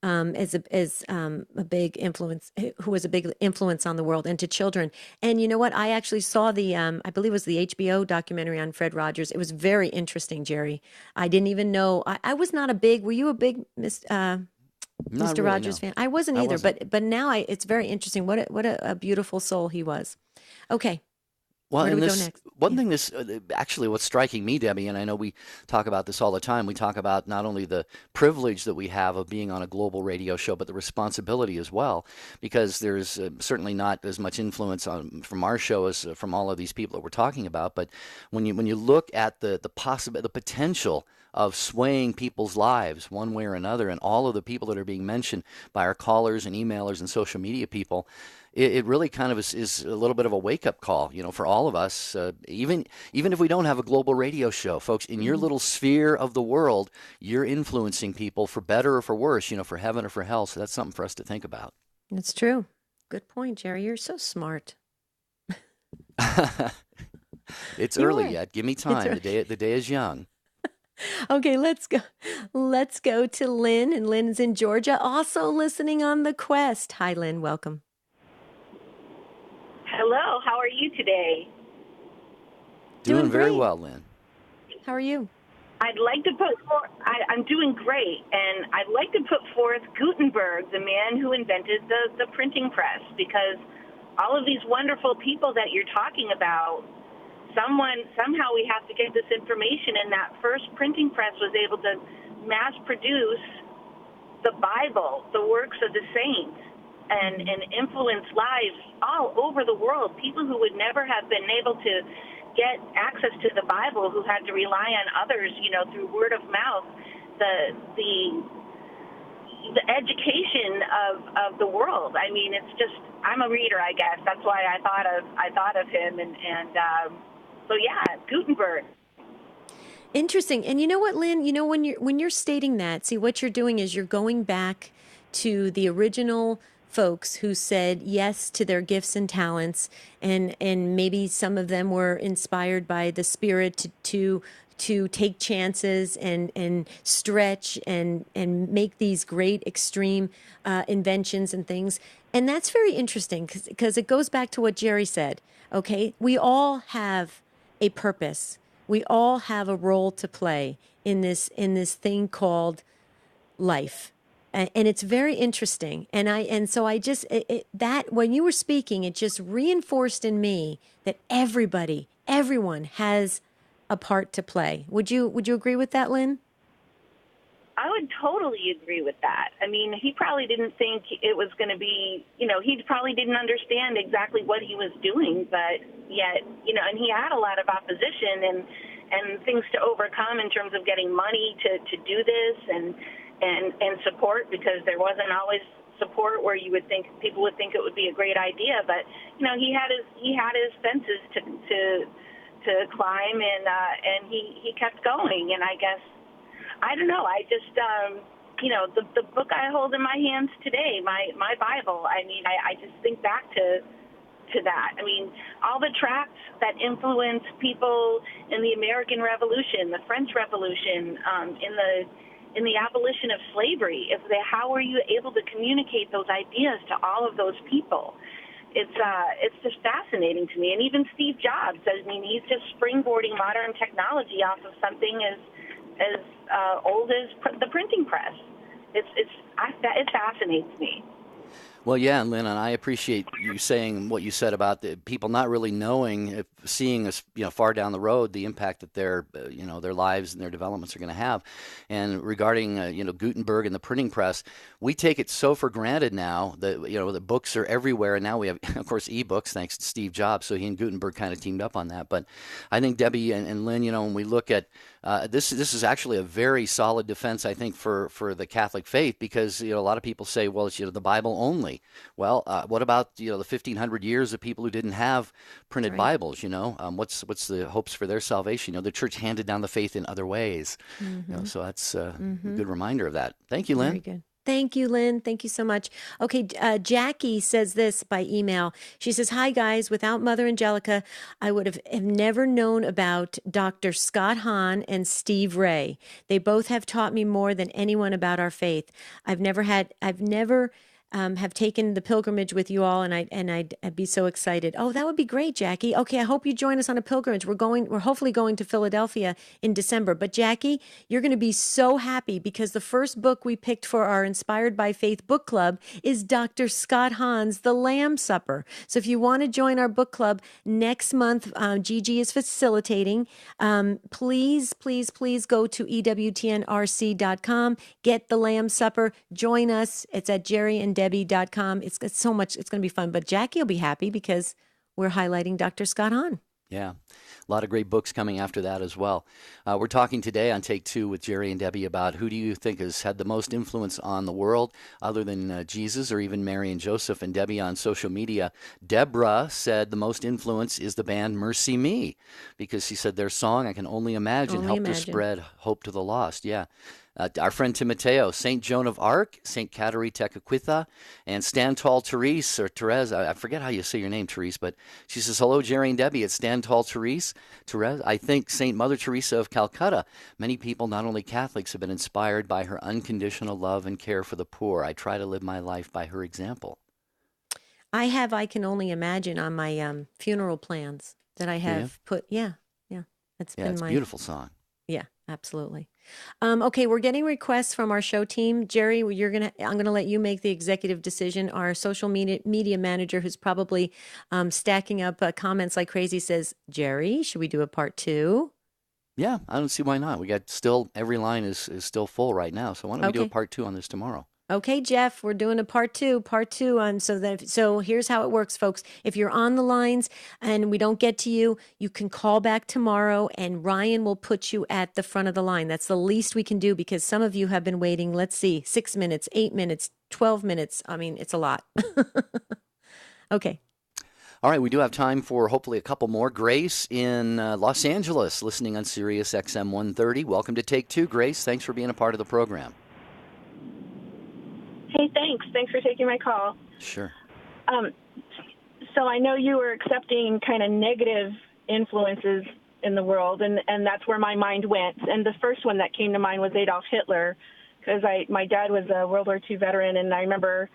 As a big influence, who was a big influence on the world and to children. And you know what? I actually saw the, I believe it was the HBO documentary on Fred Rogers. It was very interesting, Jerry. I didn't even know. I was not a big. Were you a big Mr. Really, Rogers fan? I wasn't either. But now it's very interesting. What a beautiful soul he was. Okay. Well, where do we go next? One thing actually what's striking me, Debbie, and I know we talk about this all the time, we talk about not only the privilege that we have of being on a global radio show, but the responsibility as well, because there's certainly not as much influence from our show as from all of these people that we're talking about. But when you look at the potential of swaying people's lives one way or another, and all of the people that are being mentioned by our callers and emailers and social media people, it really kind of is a little bit of a wake-up call, for all of us. Even if we don't have a global radio show, folks, in your little sphere of the world, you're influencing people for better or for worse, for heaven or for hell. So that's something for us to think about. That's true. Good point, Jerry. You're so smart. It's early yet. Give me time. The day is young. Okay, let's go. Let's go to Lynn, and Lynn's in Georgia, also listening on The Quest. Hi, Lynn. Welcome. Hello, how are you today? Doing very well, Lynn. How are you? I'm doing great, and I'd like to put forth Gutenberg, the man who invented the printing press, because all of these wonderful people that you're talking about, somehow we have to get this information, and that first printing press was able to mass produce the Bible, the works of the saints. and influence lives all over the world. People who would never have been able to get access to the Bible, who had to rely on others, through word of mouth. The education of the world. I mean, it's just, I'm a reader, I guess. That's why I thought of him, and so yeah, Gutenberg. Interesting. And you know what, Lynn? When you're stating that, see, what you're doing is you're going back to the original folks who said yes to their gifts and talents, and maybe some of them were inspired by the Spirit to take chances and stretch and make these great extreme inventions and things. And that's very interesting because it goes back to what Jerry said. Okay, we all have a purpose. We all have a role to play in this thing called life. And it's very interesting. And so I just, that when you were speaking, it just reinforced in me that everyone has a part to play. Would you agree with that, Lynn? I would totally agree with that. I mean, he probably didn't think it was going to be, he probably didn't understand exactly what he was doing, but yet, and he had a lot of opposition and things to overcome in terms of getting money to do this and support, because there wasn't always support where you would think people would think it would be a great idea. But he had his fences to climb, and he kept going. And I guess, I don't know, I just the book I hold in my hands today, my Bible. I mean, I just think back to that. I mean, all the tracts that influenced people in the American Revolution, the French Revolution, in the abolition of slavery. How were you able to communicate those ideas to all of those people? It's just fascinating to me. And even Steve Jobs, I mean, he's just springboarding modern technology off of something as old as the printing press. It fascinates me. Well, yeah, Lynn, and I appreciate you saying what you said about the people not really knowing, seeing us, far down the road, the impact that their lives and their developments are going to have. And regarding, Gutenberg and the printing press, we take it so for granted now that, the books are everywhere. And now we have, of course, ebooks, thanks to Steve Jobs. So he and Gutenberg kind of teamed up on that. But I think Debbie and Lynn, when we look at this is actually a very solid defense, I think, for the Catholic faith, because a lot of people say, well, it's the Bible only. Well, what about the 1,500 years of people who didn't have printed Bibles? What's the hopes for their salvation? The Church handed down the faith in other ways. Mm-hmm. So that's a good reminder of that. Thank you, Lynn. Very good. Thank you, Lynn. Thank you so much. Okay, Jackie says this by email. She says, "Hi, guys. Without Mother Angelica, I would have never known about Dr. Scott Hahn and Steve Ray. They both have taught me more than anyone about our faith. I've never have taken the pilgrimage with you all, and I'd be so excited." Oh, that would be great, Jackie. Okay, I hope you join us on a pilgrimage. We're hopefully going to Philadelphia in December. But Jackie, you're going to be so happy because the first book we picked for our Inspired by Faith book club is Dr. Scott Hahn's The Lamb Supper. So if you want to join our book club next month, Gigi is facilitating. Please go to EWTNRC.com, get The Lamb Supper, join us. It's at jerryanddebbie.com. It's so much. It's going to be fun. But Jackie will be happy because we're highlighting Dr. Scott Hahn. Yeah, a lot of great books coming after that as well. We're talking today on Take Two with Jerry and Debbie about who do you think has had the most influence on the world other than Jesus or even Mary and Joseph. And Debbie on social media, Deborah said the most influence is the band Mercy Me, because she said their song, I Can Only Imagine, helped to spread hope to the lost. Yeah. Our friend Timoteo, St. Joan of Arc, St. Kateri Tekakwitha, and Stand Tall Therese, or Therese, I forget how you say your name, Therese, but she says, hello, Jerry and Debbie, it's Stand Tall Therese. I think St. Mother Teresa of Calcutta. Many people, not only Catholics, have been inspired by her unconditional love and care for the poor. I try to live my life by her example. I Can Only Imagine on my funeral plans that I have put. Yeah. It's a beautiful song. Yeah, absolutely. Okay, we're getting requests from our show team. Jerry, I'm gonna let you make the executive decision. Our social media manager, who's probably stacking up comments like crazy, says, Jerry, should we do a part 2? Yeah, I don't see why not. We got every line is still full right now. So why don't we do a part 2 on this tomorrow? Okay, Jeff, we're doing a part two on so here's how it works, folks. If you're on the lines and we don't get to you, you can call back tomorrow and Ryan will put you at the front of the line. That's the least we can do because some of you have been waiting, let's see, 6 minutes, 8 minutes, 12 minutes. I mean, it's a lot. Okay. All right, we do have time for hopefully a couple more. Grace in Los Angeles, listening on Sirius XM 130. Welcome to Take Two, Grace. Thanks for being a part of the program. Hey, thanks. Thanks for taking my call. Sure. So I know you were accepting kind of negative influences in the world, and that's where my mind went. And the first one that came to mind was Adolf Hitler, because my dad was a World War II veteran, and I remember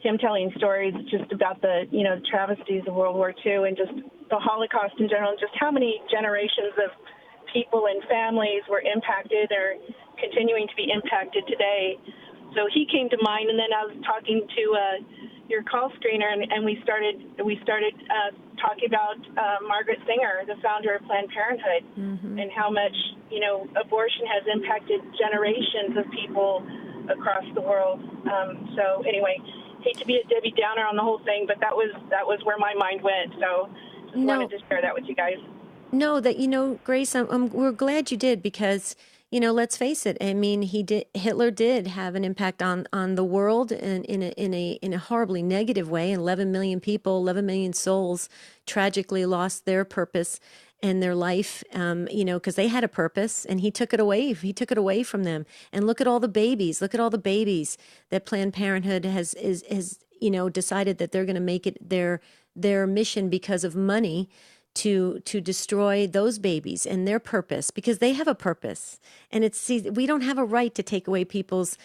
him telling stories just about the travesties of World War II and just the Holocaust in general, and just how many generations of people and families were impacted or continuing to be impacted today. So he came to mind, and then I was talking to your call screener, and we started talking about Margaret Sanger, the founder of Planned Parenthood, and how much abortion has impacted generations of people across the world. So anyway, hate to be a Debbie Downer on the whole thing, but that was where my mind went. So just wanted to share that with you guys. No, that Grace, we're glad you did because. Let's face it. I mean, Hitler did have an impact on the world in a horribly negative way. And 11 million people, 11 million souls tragically lost their purpose and their life, because they had a purpose and he took it away. He took it away from them. And look at all the babies. Look at all the babies that Planned Parenthood has decided that they're going to make it their mission because of money to destroy those babies and their purpose, because they have a purpose. And we don't have a right to take away people's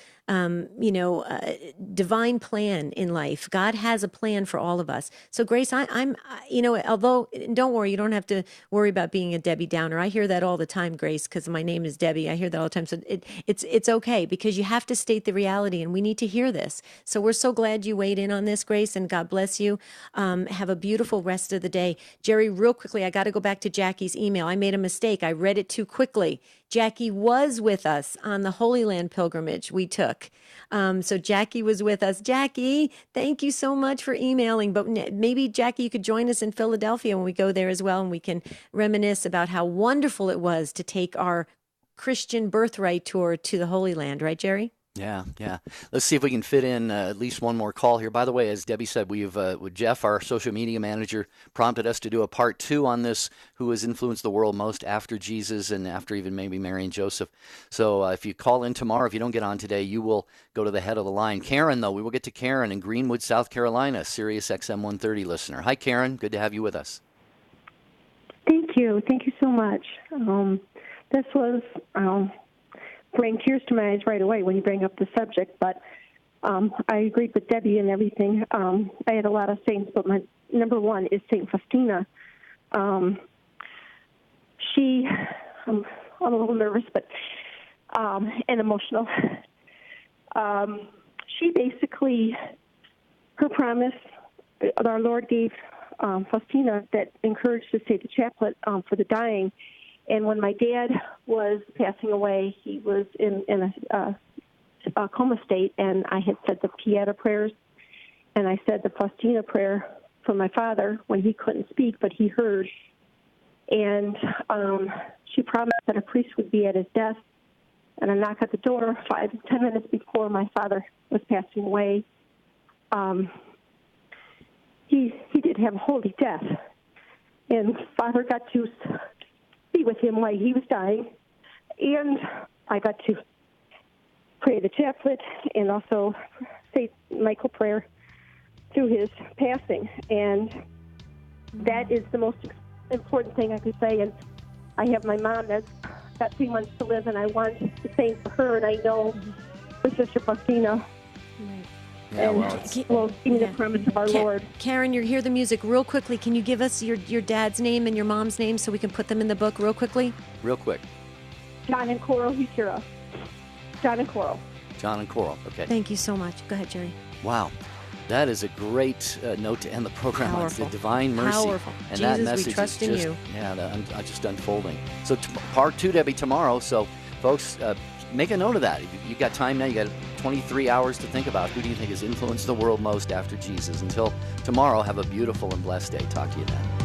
divine plan in life. God has a plan for all of us. So Grace, although don't worry, you don't have to worry about being a Debbie Downer. I hear that all the time, Grace, because my name is Debbie. I hear that all the time. So it's okay, because you have to state the reality and we need to hear this. So we're so glad you weighed in on this, Grace, and God bless you. Have a beautiful rest of the day. Jerry, real quickly, I got to go back to Jackie's email. I made a mistake. I read it too quickly. Jackie was with us on the Holy Land pilgrimage we took. So Jackie was with us. Jackie, thank you so much for emailing. But maybe, Jackie, you could join us in Philadelphia when we go there as well, and we can reminisce about how wonderful it was to take our Christian birthright tour to the Holy Land. Right, Jerry? Yeah. Let's see if we can fit in at least one more call here. By the way, as Debbie said, we've with Jeff, our social media manager, prompted us to do a part 2 on this, who has influenced the world most after Jesus and after even maybe Mary and Joseph. So if you call in tomorrow, if you don't get on today, you will go to the head of the line. Karen, though, we will get to Karen in Greenwood, South Carolina, Sirius XM 130 listener. Hi, Karen. Good to have you with us. Thank you. Thank you so much. This was... bring tears to my eyes right away when you bring up the subject, but I agreed with Debbie and everything. I had a lot of saints, but my number one is Saint Faustina. I'm a little nervous, but and emotional. She basically, her promise, our Lord gave Faustina that encouraged to say the chaplet for the dying. And when my dad was passing away, he was in a coma state, and I had said the Pieta prayers, and I said the Faustina prayer for my father when he couldn't speak, but he heard. And she promised that a priest would be at his desk, and a knock at the door 5 to 10 minutes before my father was passing away. He did have a holy death, and Father got to be with him while he was dying, and I got to pray the chaplet and also say Michael prayer through his passing, and that is the most important thing I could say. And I have my mom that's got 3 months to live, and I want to thank for her, and I know for Sister Faustina. Yeah, well, give me the promise of our Lord. Karen, you hear the music real quickly. Can you give us your dad's name and your mom's name so we can put them in the book real quickly? Real quick. John and Coral Hutira. John and Coral. John and Coral, okay. Thank you so much. Go ahead, Jerry. Wow. That is a great note to end the program on. The divine mercy. Powerful. And Jesus, that message we trust is in just, you. Yeah, just unfolding. So part 2, Debbie, tomorrow. So, folks, make a note of that. You got time now. You got 23 hours to think about. Who do you think has influenced the world most after Jesus? Until tomorrow, have a beautiful and blessed day. Talk to you then.